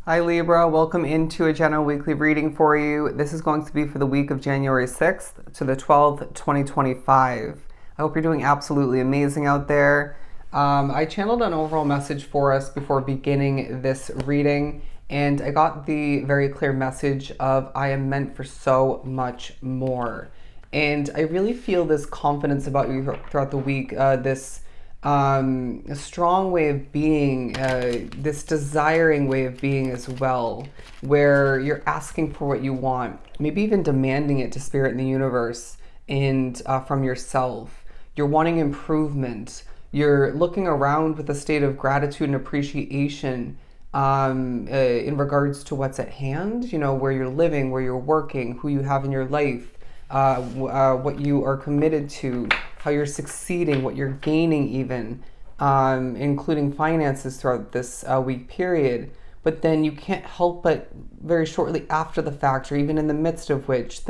Hi Libra, welcome into a general weekly reading for you. This is going to be for the week of January 6th to the 12th, 2025. I hope you're doing absolutely amazing out there. I channeled an overall message for us before beginning this reading, and I got the very clear message of I am meant for so much more. And I really feel this confidence about you throughout the week, this a strong way of being, this desiring way of being as well, where you're asking for what you want, maybe even demanding it to spirit in the universe and from yourself. You're wanting improvement. You're looking around with a state of gratitude and appreciation in regards to what's at hand, where you're living, where you're working, who you have in your life, what you are committed to, how you're succeeding, what you're gaining even, including finances throughout this week period. But then you can't help but very shortly after the fact, or even in the midst of which,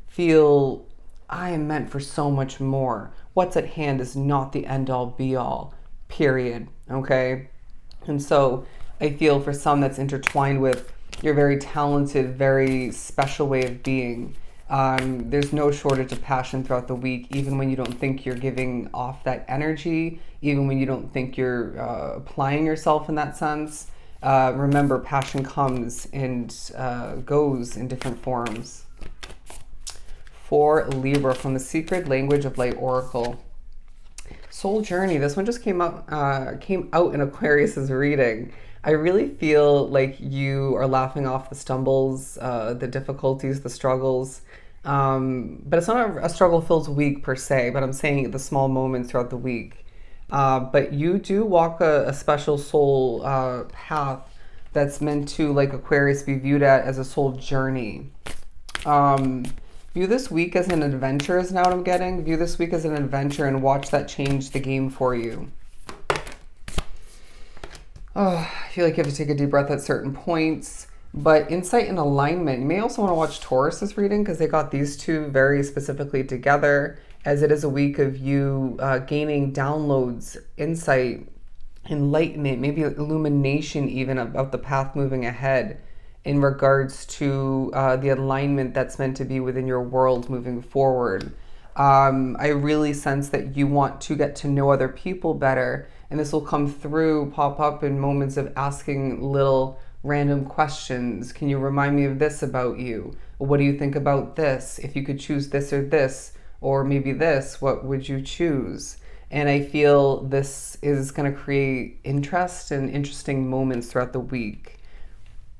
feel, I am meant for so much more. What's at hand is not the end all be all, period. Okay? And so I feel for some that's intertwined with your very talented, very special way of being. There's no shortage of passion throughout the week, even when you don't think you're giving off that energy, even when you don't think you're applying yourself in that sense. Remember, passion comes and goes in different forms. For Libra, from the Secret Language of Light Oracle. Soul Journey. This one just came out in Aquarius's reading. I really feel like you are laughing off the stumbles, the difficulties, the struggles. But it's not a struggle-filled week per se, but I'm saying the small moments throughout the week. But you do walk a special soul path that's meant to, like Aquarius, be viewed as a soul journey. View this week as an adventure is now what I'm getting. View this week as an adventure and watch that change the game for you. Oh, I feel like you have to take a deep breath at certain points. But insight and alignment. You may also want to watch Taurus's reading because they got these two very specifically together, as it is a week of you gaining downloads, insight, enlightenment, maybe illumination even about the path moving ahead in regards to the alignment that's meant to be within your world moving forward. I really sense that you want to get to know other people better, and this will pop up in moments of asking little random questions. Can you remind me of this about you? What do you think about this? If you could choose this or this, or maybe this, what would you choose? And I feel this is going to create interest and interesting moments throughout the week.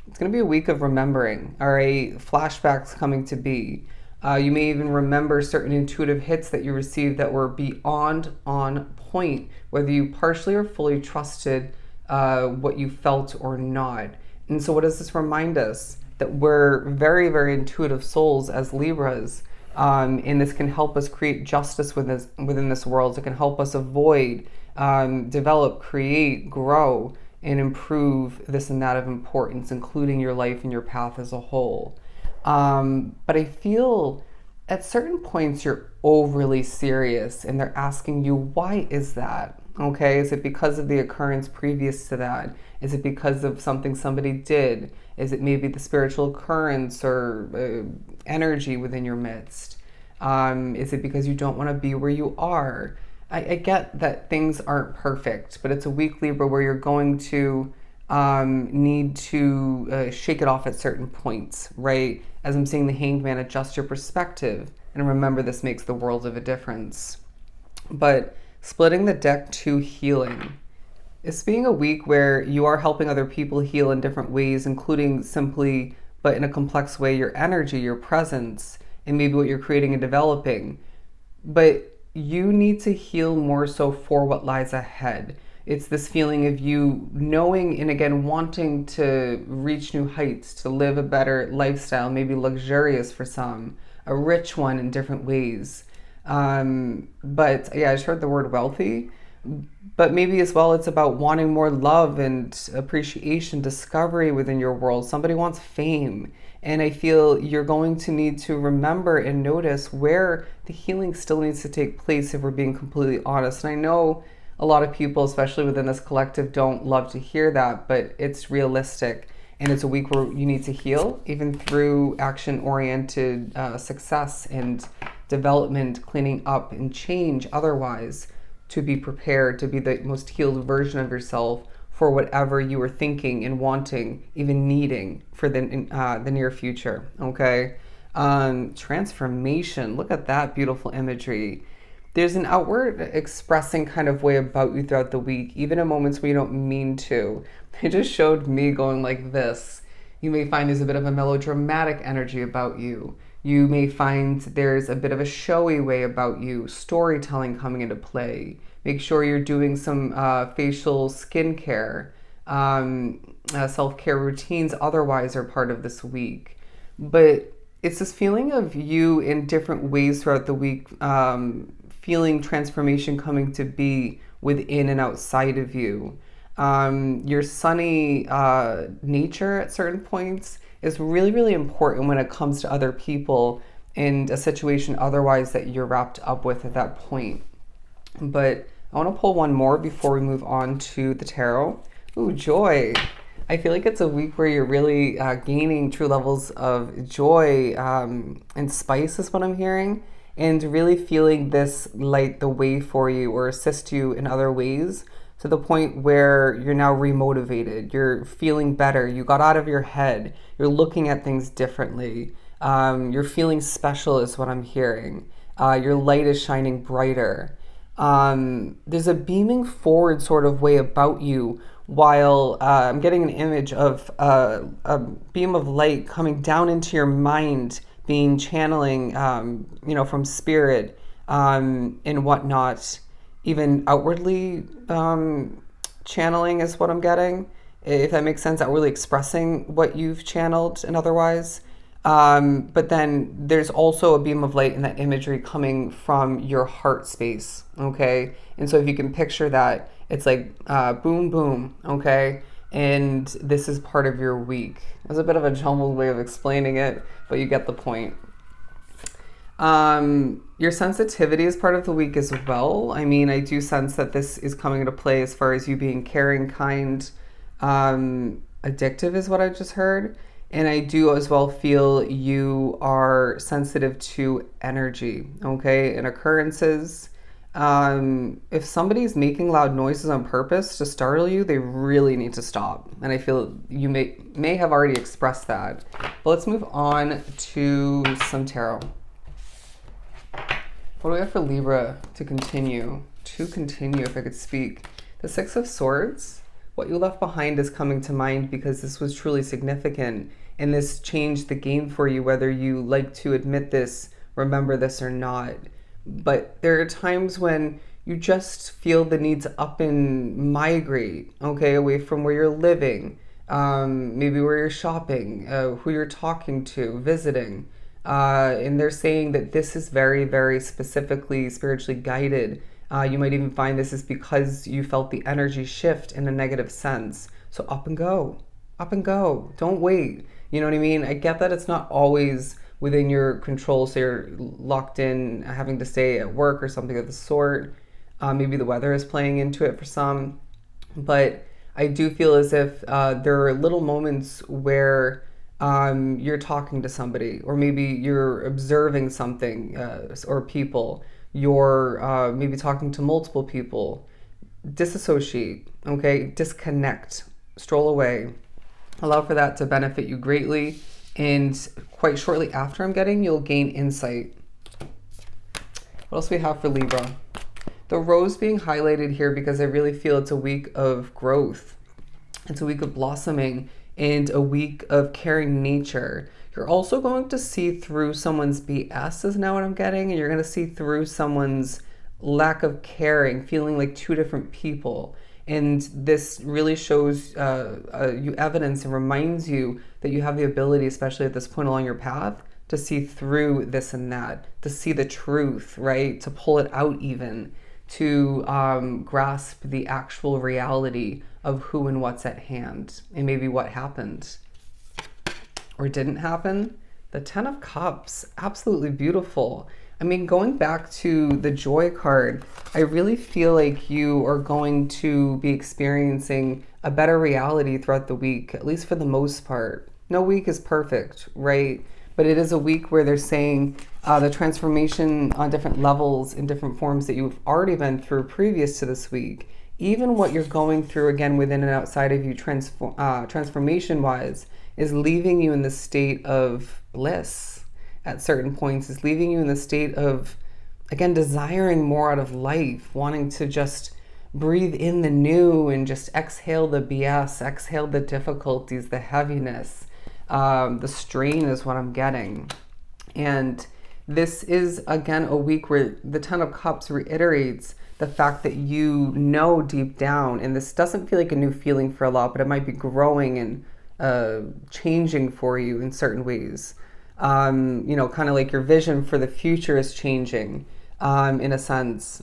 It's going to be a week of remembering, all right? Flashbacks coming to be. You may even remember certain intuitive hits that you received that were beyond on point, whether you partially or fully trusted what you felt or not. And so what does this remind us? That we're very, very intuitive souls as Libras, and this can help us create justice within this world. It can help us avoid, develop, create, grow, and improve this and that of importance, including your life and your path as a whole. But I feel at certain points you're overly serious and they're asking you, why is that? Okay, is it because of the occurrence previous to that? Is it because of something somebody did? Is it maybe the spiritual occurrence or energy within your midst? Is it because you don't want to be where you are? I get that things aren't perfect, but it's a week, Libra, where you're going to need to shake it off at certain points, right? As I'm seeing the Hanged Man, adjust your perspective. And remember, this makes the world of a difference. But splitting the deck to healing. It's being a week where you are helping other people heal in different ways, including simply, but in a complex way, your energy, your presence, and maybe what you're creating and developing. But you need to heal more so for what lies ahead. It's this feeling of you knowing and again wanting to reach new heights, to live a better lifestyle, maybe luxurious for some, a rich one in different ways. But yeah, I just heard the word wealthy. But maybe as well, it's about wanting more love and appreciation, discovery within your world. Somebody wants fame. And I feel you're going to need to remember and notice where the healing still needs to take place, if we're being completely honest. And I know a lot of people, especially within this collective, don't love to hear that, but it's realistic. And it's a week where you need to heal, even through action-oriented success and development, cleaning up and change otherwise, to be prepared to be the most healed version of yourself for whatever you were thinking and wanting, even needing for the near future, okay? Transformation, look at that beautiful imagery. There's an outward expressing kind of way about you throughout the week, even in moments where you don't mean to. It just showed me going like this. You may find there's a bit of a melodramatic energy about you. You may find there's a bit of a showy way about you, storytelling coming into play. Make sure you're doing some facial skincare, self-care routines otherwise are part of this week. But it's this feeling of you in different ways throughout the week, feeling transformation coming to be within and outside of you. Your sunny nature at certain points is really, really important when it comes to other people and a situation otherwise that you're wrapped up with at that point. But I want to pull one more before we move on to the tarot. Ooh, joy. I feel like it's a week where you're really gaining true levels of joy and spice is what I'm hearing. And really feeling this light the way for you or assist you in other ways, to the point where you're now remotivated, you're feeling better, you got out of your head, you're looking at things differently, you're feeling special is what I'm hearing. Your light is shining brighter. There's a beaming forward sort of way about you, while I'm getting an image of a beam of light coming down into your mind, being channeling, from spirit and whatnot, even outwardly channeling is what I'm getting, if that makes sense, outwardly expressing what you've channeled and otherwise. But then there's also a beam of light in that imagery coming from your heart space, okay? And so if you can picture that, it's like boom, boom, okay? And this is part of your week. It was a bit of a jumbled way of explaining it, but you get the point. Your sensitivity is part of the week as well. I mean, I do sense that this is coming into play as far as you being caring, kind, addictive is what I just heard. And I do as well feel you are sensitive to energy, okay, and occurrences. If somebody's making loud noises on purpose to startle you, they really need to stop. And I feel you may have already expressed that. But let's move on to some tarot. What do we have for Libra to continue? If I could speak. The Six of Swords. What you left behind is coming to mind because this was truly significant. And this changed the game for you, whether you like to admit this, remember this or not. But there are times when you just feel the need to up and migrate, okay, away from where you're living, maybe where you're shopping, who you're talking to, visiting. And they're saying that this is very, very specifically spiritually guided. You might even find this is because you felt the energy shift in a negative sense. So up and go. Don't wait. You know what I mean? I get that it's not always within your control, so you're locked in having to stay at work or something of the sort. Maybe the weather is playing into it for some. But I do feel as if there are little moments where you're talking to somebody, or maybe you're observing something or people. You're maybe talking to multiple people. Disassociate, okay? Disconnect, stroll away. Allow for that to benefit you greatly. And quite shortly after you'll gain insight. What else do we have for Libra? The rose being highlighted here because I really feel it's a week of growth. It's a week of blossoming and a week of caring nature. You're also going to see through someone's BS is now what I'm getting. And you're going to see through someone's lack of caring, feeling like two different people. And this really shows you evidence and reminds you that you have the ability, especially at this point along your path, to see through this and that, to see the truth, right? To pull it out even, to grasp the actual reality of who and what's at hand and maybe what happened or didn't happen. The Ten of Cups, absolutely beautiful. I mean, going back to the joy card, I really feel like you are going to be experiencing a better reality throughout the week, at least for the most part. No week is perfect, right? But it is a week where they're saying the transformation on different levels in different forms that you've already been through previous to this week, even what you're going through again within and outside of you transformation wise, is leaving you in the state of bliss at certain points, is leaving you in the state of, again, desiring more out of life, wanting to just breathe in the new and just exhale the BS, exhale the difficulties, the heaviness, the strain is what I'm getting. And this is, again, a week where the Ten of Cups reiterates the fact that you know deep down, and this doesn't feel like a new feeling for a lot, but it might be growing and changing for you in certain ways. You know, kind of like your vision for the future is changing in a sense.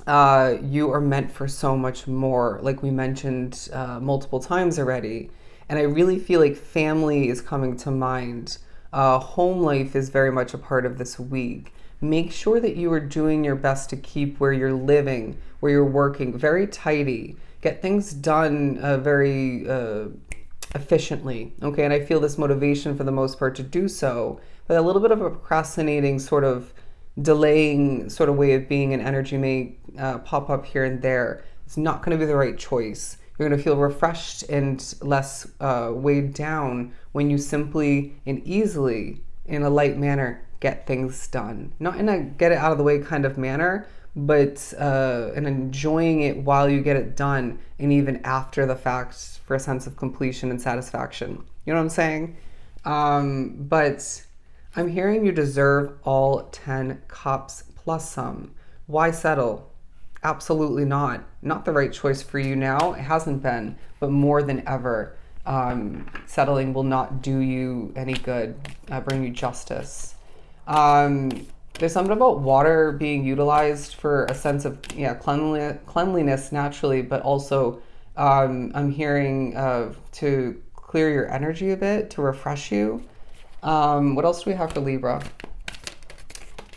You are meant for so much more, like we mentioned multiple times already. And I really feel like family is coming to mind. Home life is very much a part of this week. Make sure that you are doing your best to keep where you're living, where you're working, very tidy. Get things done very efficiently, okay? And I feel this motivation for the most part to do so, but a little bit of a procrastinating sort of delaying sort of way of being and energy may pop up here and there. It's not going to be the right choice. You're going to feel refreshed and less weighed down when you simply and easily, in a light manner, get things done. Not in a get it out of the way kind of manner, but and enjoying it while you get it done and even after the fact for a sense of completion and satisfaction. You know what I'm saying? But I'm hearing you deserve all 10 cups plus some. Why settle? Absolutely not. Not the right choice for you now. It hasn't been, but more than ever, settling will not do you any good, bring you justice. There's something about water being utilized for a sense of cleanliness naturally, but also I'm hearing to clear your energy a bit, to refresh you. What else do we have for Libra?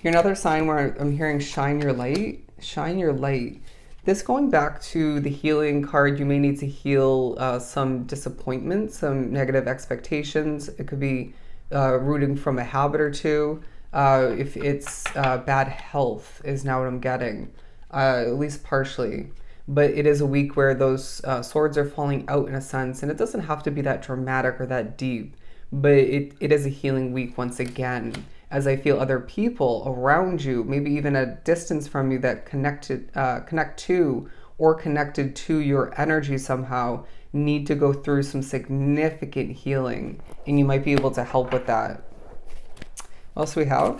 Here's another sign where I'm hearing shine your light. Shine your light. This going back to the healing card, you may need to heal some disappointment, some negative expectations. It could be rooting from a habit or two. If it's bad health is now what I'm getting, at least partially. But it is a week where those swords are falling out in a sense, and it doesn't have to be that dramatic or that deep, but it is a healing week once again, as I feel other people around you, maybe even a distance from you that connect to or connected to your energy somehow, need to go through some significant healing, and you might be able to help with that. What else do we have?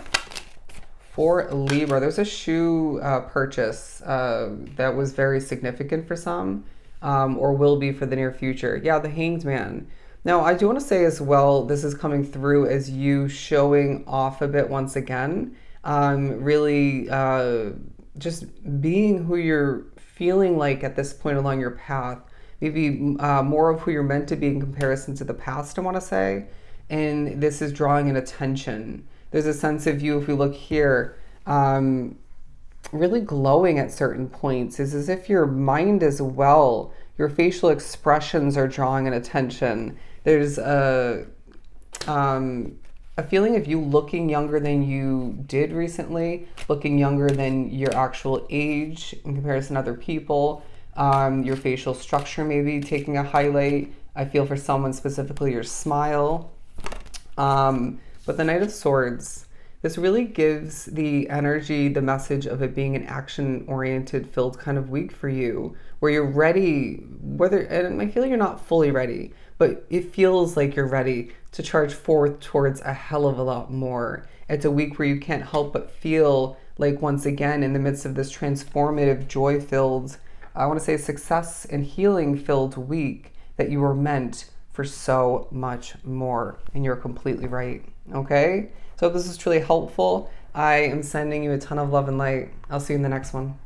For Libra, there's a shoe purchase that was very significant for some, or will be for the near future. Yeah, the Hanged Man. Now, I do want to say as well, this is coming through as you showing off a bit once again. Really just being who you're feeling like at this point along your path. Maybe more of who you're meant to be in comparison to the past, I want to say. And this is drawing an attention. There's a sense of you, if we look here, really glowing at certain points. It's as if your mind as well, your facial expressions are drawing an attention. There's a feeling of you looking younger than you did recently, looking younger than your actual age in comparison to other people. Your facial structure maybe taking a highlight. I feel for someone specifically your smile. But the Knight of Swords, this really gives the energy, the message of it being an action-oriented, filled kind of week for you, where you're ready, and I feel you're not fully ready, but it feels like you're ready to charge forth towards a hell of a lot more. It's a week where you can't help but feel like, once again, in the midst of this transformative, joy-filled, I want to say success and healing-filled week, that you were meant for so much more, and you're completely right, okay? So if this is truly helpful, I am sending you a ton of love and light. I'll see you in the next one.